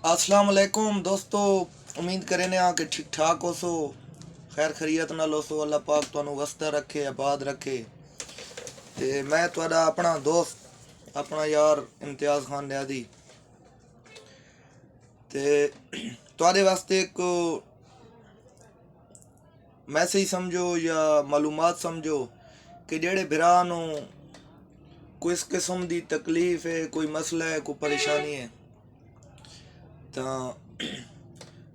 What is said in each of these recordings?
अस्सलाम वालेकुम दोस्तों। उम्मीद करें ने कि ठीक ठाक हो सो, खैर खरीयत नाल हो सो। अल्लाह पाक तुहानू वसदा रखे, आबाद रखे। ते मैं तुहाडा अपना दोस्त, अपना यार इम्तियाज़ खान न्यादी ते तुहाडे वास्ते एक मैसेज समझो या मालूमात समझो कि जेड़े भरा नू कोई इस किस्म दी तकलीफ है, कोई मसला है, कोई परेशानी है, तो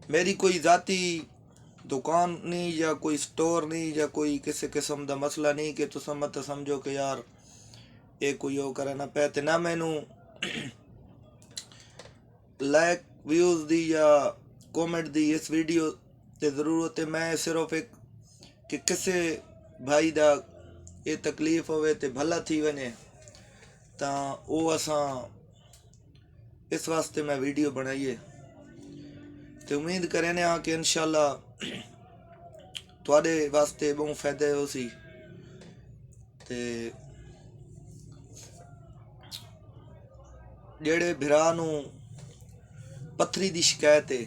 मेरी कोई ज़ाती दुकान नहीं या कोई स्टोर नहीं या कोई किसी किस्म का मसला नहीं कि तुम मत समझो कि यार ये कोई वो करे ना पे। तो ना मैनू लाइक व्यूज़ दी या कमेंट दी इस वीडियो की ज़रूरत है। मैं सिर्फ एक कि किसी भाई दा ये तकलीफ होवे तो भला थी वने, तो वो असां इस वास्ते मैं वीडियो बनाई है। तो उम्मीद करें कि इंशाल्लाह तुहाडे वास्ते बहुत फायदे हो सी। ते जेड़े भरा नू पत्थरी दी शिकायत है,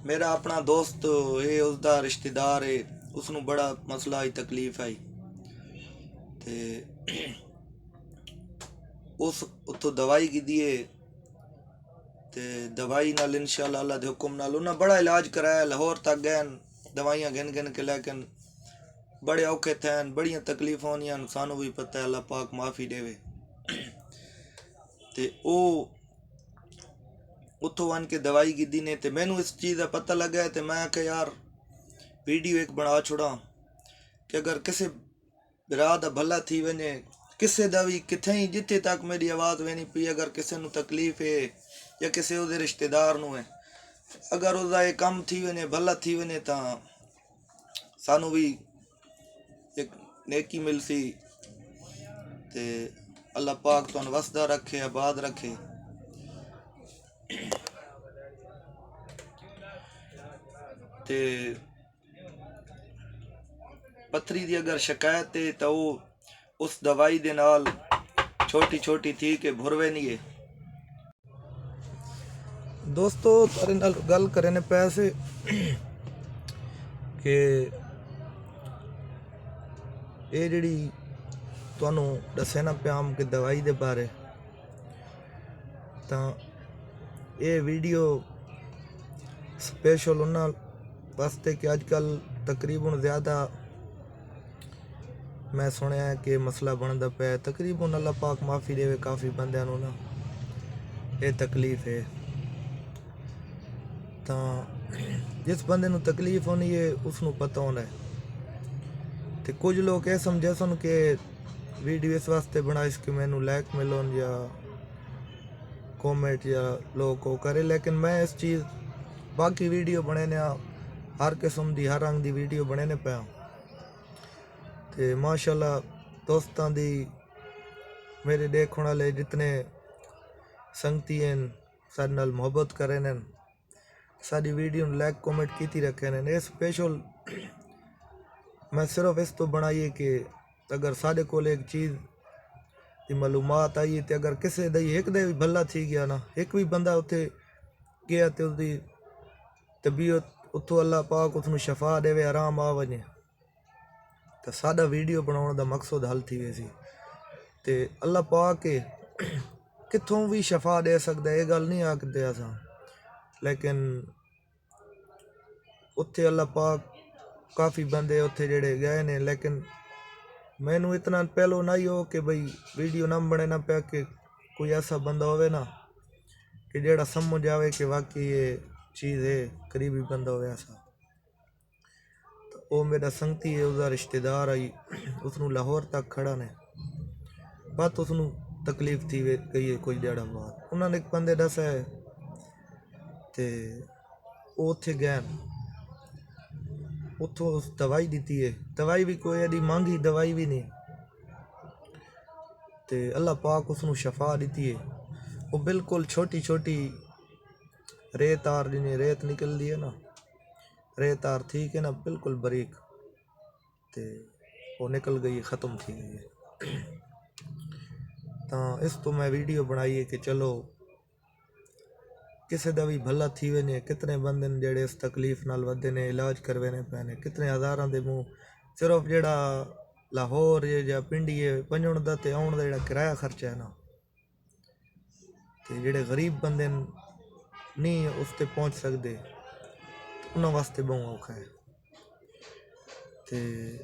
मेरा अपना दोस्त है, उसका रिश्तेदार है, उसनू बड़ा मसला आई, तकलीफ आई। ते उस उत्थों दवाई की दिए ते दवाई नाल इंशाल्लाह अल्लाह दे हुक्म नाल उन्हें बड़ा इलाज कराया। लाहौर तक गए, दवाइयाँ गिन गिन के, लेकिन बड़े औखे थे, बड़ियाँ तकलीफ होनियां, सानू भी पता है, अल्लाह पाक माफ़ी देवे। ते ओ उत्थों आन के दवाई की दी ने, ते मैनू इस चीज़ का पता लगा है। तो मैं आख्या यार वीडियो एक बना छोड़ा कि अगर किसी बिरा दा भला थी वने, किसी का भी कितें ही जिथे तक मेरी आवाज़ वेनी पी, अगर किसी नू तकलीफ है या किसी उहदे रिश्तेदार नू है, अगर उसका ये कम थी वने, भला थी वने, तो सानू भी एक नेकी मिलसी। ते अल्लाह पाक तुहानू वसदा रखे, आबाद रखे। ते पत्थरी दी अगर शिकायत है तो वो उस दवाई दे नाल छोटी छोटी थी कि भुरवे नहीं है। दोस्तों तारे नाल गल करने पैसे कि ये जिहड़ी तुहानू दस्से ना प्याम कि दवाई दे बारे, तो ये वीडियो स्पेशल उन्हां वास्ते कि अजकल तकरीबन ज़्यादा मैं सुनिया है कि मसला बनता पे, तकरीबन अल्लाह पाक माफ़ी देवे, काफ़ी बंदियां नू ना ये तकलीफ है। तो जिस बंदे नू तकलीफ होनी है उसनू पता होना है। तो कुछ लोग ये समझे सन कि वीडियो इस वास्ते बनाइस कि मैनू लाइक मिलन या कॉमेंट या लोग को करे, लेकिन मैं इस चीज़ बाकी वीडियो बनाने हर किस्म की हर रंग की वीडियो बनाने पाया। तो माशाल्लाह दोस्तां दी मेरे देखने वाले जितने संगती हैं सारे नाल मोहब्बत करे ने, सारी वीडियो लाइक कॉमेंट की रखे ने। ये स्पेशल मैं सिर्फ इस तो बनाई है कि अगर साढ़े को एक चीज़ की मालूमात आई तो अगर किसी दी एक दे भी भला थी गया ना, एक भी बंदा उत्थे गया तो उसकी तबीयत उत्थों अल्लाह पाक उसनू शफा देवे, आराम आ वजे, तो साडा वीडियो बनाने का मकसद हल थी वैसी। तो अल्लाह पाक कितों भी शफा दे सकता है, ये गल नहीं आखते असां, लेकिन उत्थे अल्लाह पाक काफ़ी बंदे उत्थे जेड़े गए ने, लेकिन मैनू इतना पहलो ना ही हो कि भाई वीडियो ना बने ना पाया कि कोई ऐसा बंदा होवे ना कि जेड़ा समझ आवे कि वाकई ये चीज़ है, करीबी बंदा होवे ऐसा। तो वो मेरा संगती है, उसका रिश्तेदार आई, उसनू लाहौर तक खड़ा ने, बस उसनू तकलीफ थी गई है कुछ दिहाड़ा बाद। उन्होंने एक बंदे दसा है तो वो उत्थे गए, उतों उस दवाई दी है, दवाई भी कोई एडी महंगी दवाई भी नहीं, तो अल्लाह पाक उसनू शफा दी है। वो बिल्कुल छोटी छोटी रेत आर जिन्हें रेत निकलती है ना, रेत आर ठीक है ना, बिल्कुल बारीक, तो वो निकल गई, ख़त्म थी गई है। तो इस तो मैं वीडियो बनाई है कि चलो ਕਿਸੇ ਦਾ ਵੀ ਭਲਾ थी वञे। कितने बंदे ने जेड़े इस तकलीफ नाल वधे ने इलाज करवाने पैने, कितने हज़ारां दे मूँह सिर्फ जेड़ा लाहौर या पिंडी है वञण दा ते आउण दा जेड़ा किराया खर्चा है ना, ते जेड़े गरीब बंदे नहीं उस ते पहुँच सकते उन्हां वास्ते बहुत औखा है। ते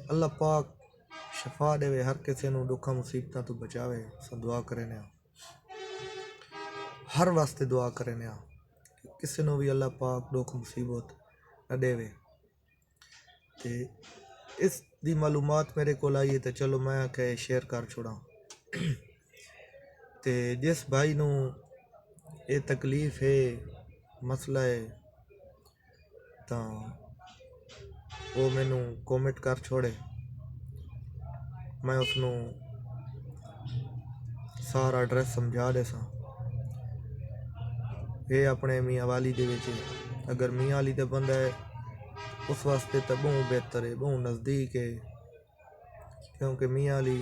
अल्लाह पाक शफा देवे, हर किसी नूं दुखा मुसीबतां तो बचावे। असां दुआ करने हर वास्ते दुआ करने किसी नूं भी अल्लाह पाक दुख मुसीबत न देवे। ते इस दी मालूमात मेरे को आई तो चलो मैं आखे शेयर कर छोड़ा। ते जिस भाई नूं ये तकलीफ है, मसला है, तो वो मैनू कॉमेंट कर छोड़े, मैं उसनों सारा एड्रैस समझा दे सा। ये अपने मियाँ वाली दे विच, अगर मियाँ वाली का बंदा है उस वास्ते तो बहुत बेहतर है, बहुत नज़दीक है, क्योंकि मियाँ वाली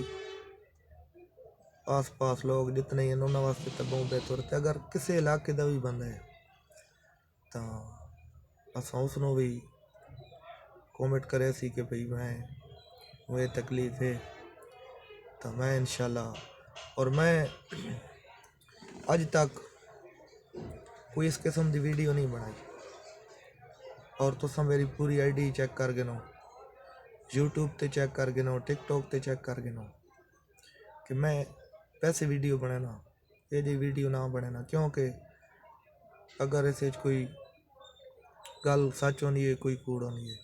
आस पास लोग जितने हैं उन्होंने वास्ते तो बहुत बेहतर है। अगर किसी इलाके का भी बंदा है तो अस उसनों भी कॉमेंट करे सी कि भाई मैं वो तकलीफ है, तो मैं इंशाल्लाह। और मैं अज तक कोई इस किस्म की वीडियो नहीं बनाई, और तुसा मेरी पूरी आईडी चेक कर गिनो, यूट्यूब ते चेक कर गिनो, टिकटॉक ते चेक कर गिनो कि मैं पैसे वीडियो बनाना, ये जी वीडियो ना बनाना, क्योंकि अगर इस कोई गल सच होनी है, कोई कूड़ होनी है,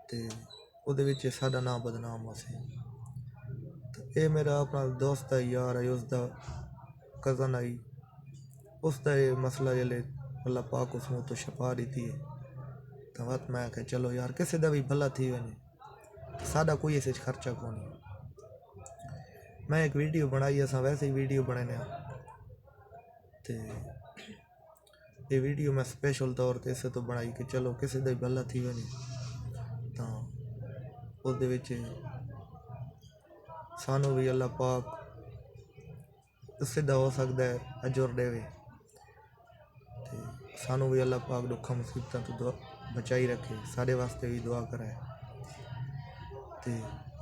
तो वो साडा नाम बदनाम हो से। तो ये मेरा अपना दोस्त है, यार है, उसका कज़न आई, उसका ये मसला जल्ले अल्लाह पाक उसमें तो शफा दी है। तो बात मैं आख्या चलो यार किसी का भी भला थी वने, साडा कोई इस खर्चा को नहीं। मैं एक वीडियो बनाई, असा वैसे ही वीडियो बनाने, तो ये वीडियो मैं स्पेशल तौर पर इसे तो बनाई कि चलो किसी का भी भला थी वने, तो उस सानू भी अल्लाह पाक सीधा हो सकता है अजर देवे, तो सानू भी अल्लाह पाक दुखा मुसीबतों तो बचाई रखे, साढ़े वास्ते भी दुआ कराए। तो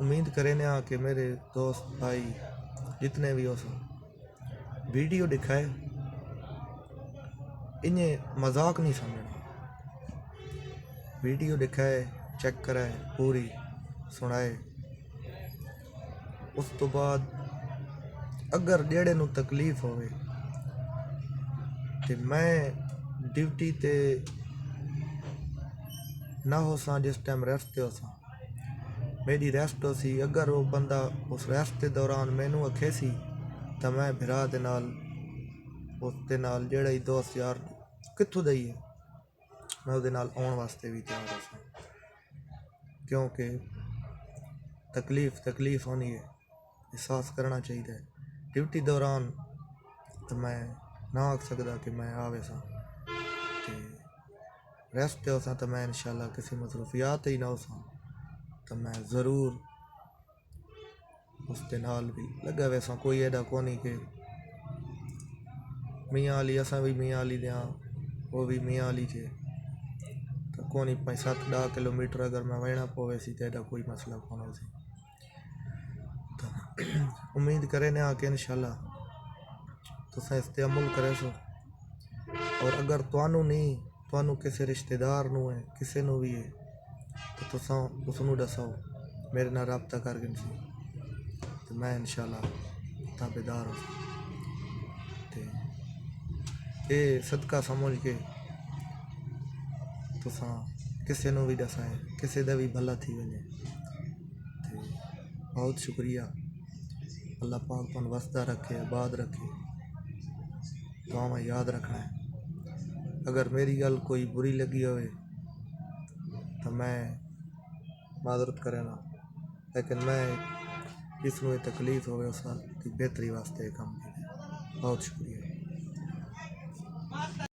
उम्मीद करें कि मेरे दोस्त भाई जितने भी हो सब वीडियो दिखाए, इन्हें मजाक नहीं समझना, वीडियो दिखाए, चेक कराए, पूरी सुनाए। उस तो बाद अगर जेड़े नू तकलीफ होवे तो मैं ड्यूटी ते ना हो सा, जिस टाइम रेस्ट हो सा मेरी रेस्ट हो सी, अगर वो बंदा उस रेस्ट के दौरान मैनू आखे सी तो मैं भरा दे नाल उसके नाल जेड़ा ही दोस्त यार कित्थों दा ही है, मैं उसदे नाल आउण वास्ते भी तैयार हो सा, क्योंकि तकलीफ होनी है, एहसास करना चाहिए। ड्यूटी दौरान तो मैं ना आख सकता कि मैं आवे सा, रेस्ट हो सा तो मैं इंशाल्लाह किसी मसरूफियात ही ना हो सा, तो मैं ज़रूर उसके नाल भी लगा वैसा। कोई एडा को नहीं कि मियाँ वाली असा भी मियाँ वाली दें, वो भी मियाँ वाली चे, तो को नहीं 5-7-10 किलोमीटर अगर मैं वहना पवे सी तो एडा कोई मसला कौन हो सी। तो उम्मीद करें कि इंशाल्लाह तुस इस ते अमल करे सो, और अगर तुहानू नहीं, तुहानू किसी रिश्तेदार नू है, किसी नू भी है, तो तुसा उसनू दसो मेरे नाल रब्ता कर गिन सी, तो मैं इंशाल्लाह ताबेदार हो। तो ये सदका समझ के तुसा किसी नू भी दसा है, किसी का भी भला थी वने, तो बहुत शुक्रिया। अल्लाह पाक तुहानू वसदा रखे, आबाद रखे, दुआ में याद रखना है। अगर मेरी गल कोई बुरी लगी होवे तो मैं माजरत करेना, लेकिन मैं जिसनों तकलीफ होवे उस बेहतरी वास्ते काम किया। बहुत शुक्रिया।